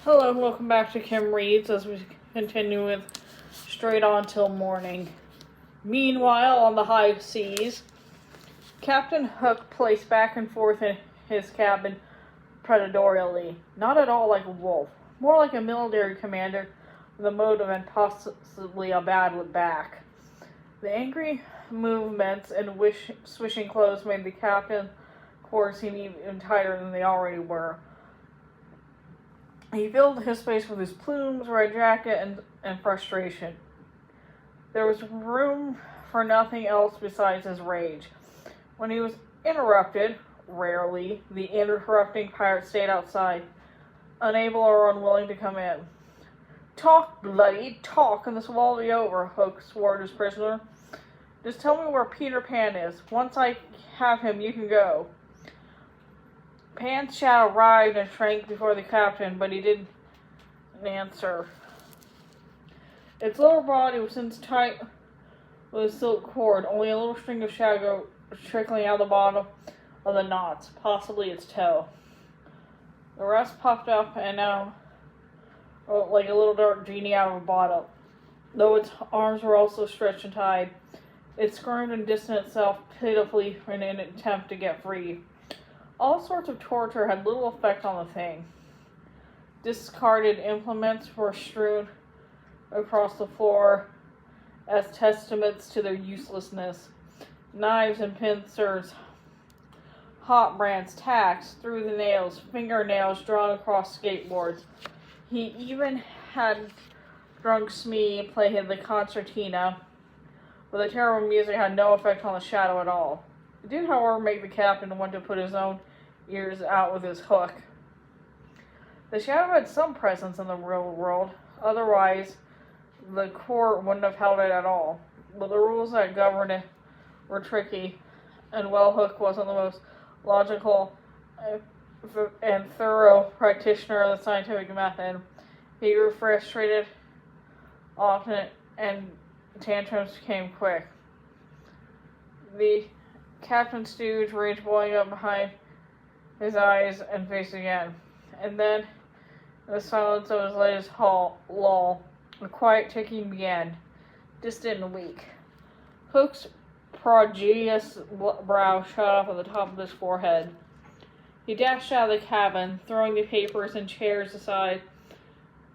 Hello and welcome back to Kim Reads as we continue with Straight On Till Morning. Meanwhile, on the high seas, Captain Hook paced back and forth in his cabin predatorially, not at all like a wolf, more like a military commander with a motive and possibly a bad back. The angry movements and swishing clothes made the captain's quarters seem even tighter than they already were. He filled his face with his plumes, red jacket, and frustration. There was room for nothing else besides his rage. When he was interrupted, rarely, the interrupting pirate stayed outside, unable or unwilling to come in. "Talk, bloody, talk, and this will all be over," Hook swore at his prisoner. "Just tell me where Peter Pan is. Once I have him, you can go." Pan's shadow writhed and shrank before the captain, but he didn't answer. Its lower body was since tight with a silk cord, only a little string of shadow trickling out the bottom of the knots, possibly its toe. The rest puffed up and now like a little dark genie out of a bottle, though its arms were also stretched and tied. It squirmed and distanced itself pitifully in an attempt to get free. All sorts of torture had little effect on the thing. Discarded implements were strewn across the floor as testaments to their uselessness. Knives and pincers, hot brands, tacks through the nails, fingernails drawn across skateboards. He even had drunk Smee play the concertina, but the terrible music had no effect on the shadow at all. It did, however, make the captain want to put his own ears out with his hook. The shadow had some presence in the real world, otherwise the court wouldn't have held it at all. But the rules that governed it were tricky, and Hook wasn't the most logical and thorough practitioner of the scientific method. He grew frustrated often, and tantrums came quick. The captain stewed, rage boiling up behind his eyes and face again. And then, in the silence of his latest lull, a quiet ticking began, distant and weak. Hook's prodigious brow shot up at the top of his forehead. He dashed out of the cabin, throwing the papers and chairs aside,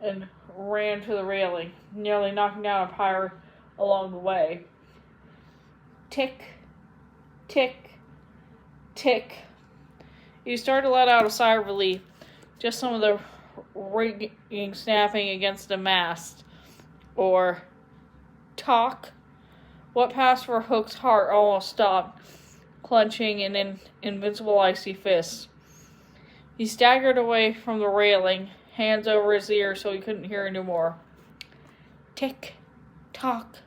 and ran to the railing, nearly knocking down a pirate along the way. Tick, tick, tick. He started to let out a sigh of relief. Just some of the rigging snapping against the mast. Or talk. What passed for Hook's heart almost stopped, clenching in an invincible icy fist. He staggered away from the railing, hands over his ears so he couldn't hear anymore. Tick, tock,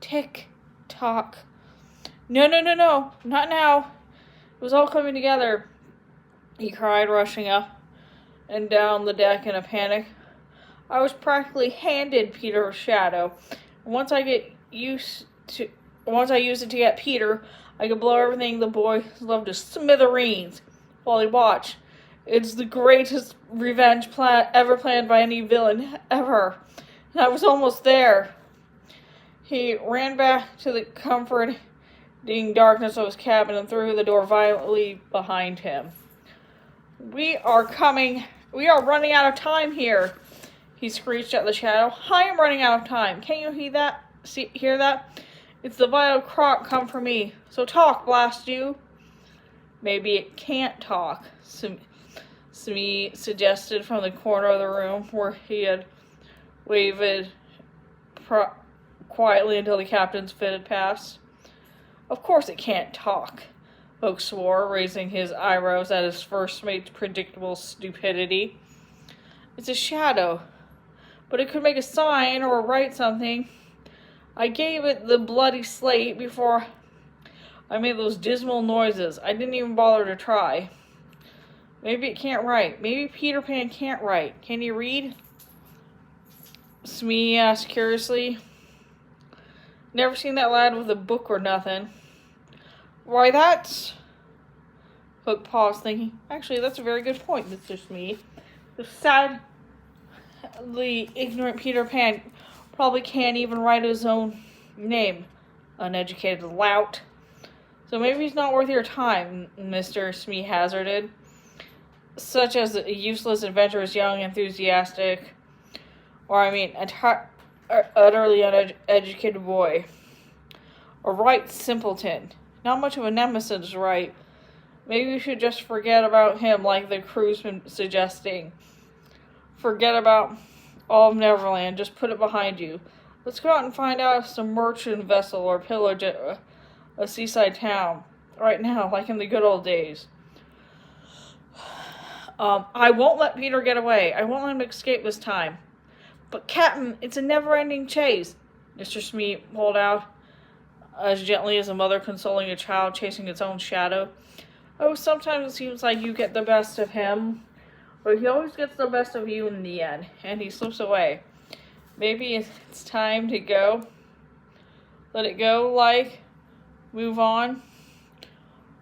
tick, tock. No, not now. It was all coming together, he cried, rushing up and down the deck in a panic. I was practically handed Peter's shadow. Once I use it to get Peter, I could blow everything the boys love to smithereens while they watch. It's the greatest revenge plan ever planned by any villain ever. And I was almost there. He ran back to the comforting darkness of his cabin and threw the door violently behind him. We are running out of time here, he screeched at the shadow. I am running out of time. Can't you hear that? It's the vile croc come for me. So talk, blast you. Maybe it can't talk, Smee suggested from the corner of the room where he had waved quietly until the captain's fit had passed. Of course it can't talk, Hook swore, raising his eyebrows at his first mate's predictable stupidity. It's a shadow, but it could make a sign or write something. I gave it the bloody slate before I made those dismal noises. I didn't even bother to try. Maybe it can't write. Maybe Peter Pan can't write. Can you read? Smee asked curiously. Never seen that lad with a book or nothing. Why, that's... Hook paused, thinking, actually, that's a very good point, Mr. Smee. The sad the ignorant Peter Pan probably can't even write his own name. Uneducated lout. So maybe he's not worth your time, Mr. Smee hazarded. Such as a useless, adventurous, young, enthusiastic, utterly uneducated boy. A right simpleton. Not much of a nemesis, right? Maybe we should just forget about him like the crew's been suggesting. Forget about all of Neverland. Just put it behind you. Let's go out and find out some merchant vessel or pillage a seaside town. Right now, like in the good old days. I won't let Peter get away. I won't let him escape this time. But Captain, it's a never-ending chase. Mr. Smee pulled out as gently as a mother consoling a child chasing its own shadow. Oh, sometimes it seems like you get the best of him, but he always gets the best of you in the end, and he slips away. Maybe it's time to go. Let it go, move on.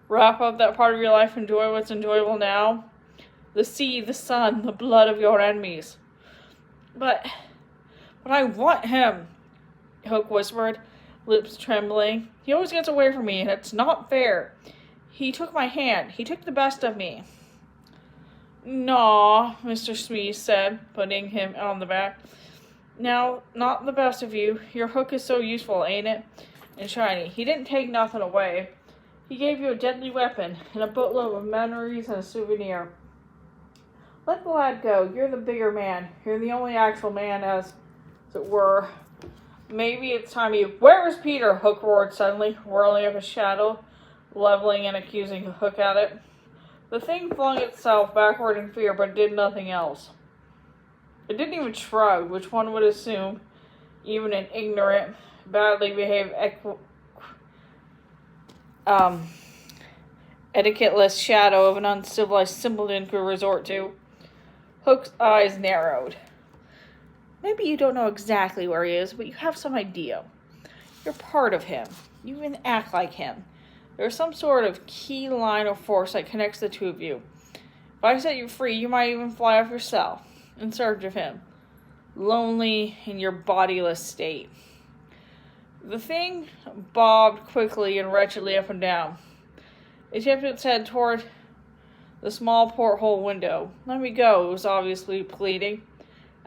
Wrap up that part of your life, enjoy what's enjoyable now. The sea, the sun, the blood of your enemies. But I want him, Hook whispered, lips trembling. He always gets away from me, and it's not fair. He took my hand. He took the best of me. Naw, Mr. Smee said, putting him on the back. Now, not the best of you. Your hook is so useful, ain't it? And shiny. He didn't take nothing away. He gave you a deadly weapon, and a boatload of memories and a souvenir. Let the lad go. You're the bigger man. You're the only actual man, as it were. Maybe it's time you... Where is Peter? Hook roared suddenly, whirling up his shadow, leveling and accusing Hook at it. The thing flung itself backward in fear, but did nothing else. It didn't even shrug, which one would assume even an ignorant, badly behaved, etiquetteless shadow of an uncivilized simpleton could resort to. Hook's eyes narrowed. Maybe you don't know exactly where he is, but you have some idea. You're part of him. You even act like him. There's some sort of key line of force that connects the two of you. If I set you free, you might even fly off yourself, in search of him, lonely in your bodiless state. The thing bobbed quickly and wretchedly up and down. It tipped its head toward the small porthole window. Let me go, it was obviously pleading.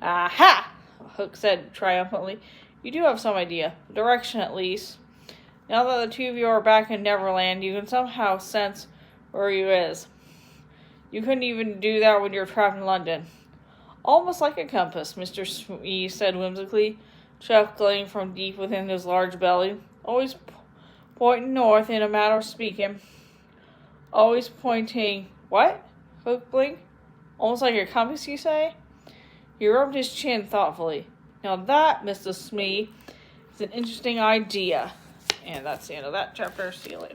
Aha! Hook said triumphantly. You do have some idea. Direction, at least. Now that the two of you are back in Neverland, you can somehow sense where he is. You couldn't even do that when you're trapped in London. Almost like a compass, Mr. Smee said whimsically, chuckling from deep within his large belly. Always pointing north in a matter of speaking. Always pointing... What? Hook blinked. Almost like a compass, you say? He rubbed his chin thoughtfully. Now that, Mr. Smee, is an interesting idea. And that's the end of that chapter. See you later.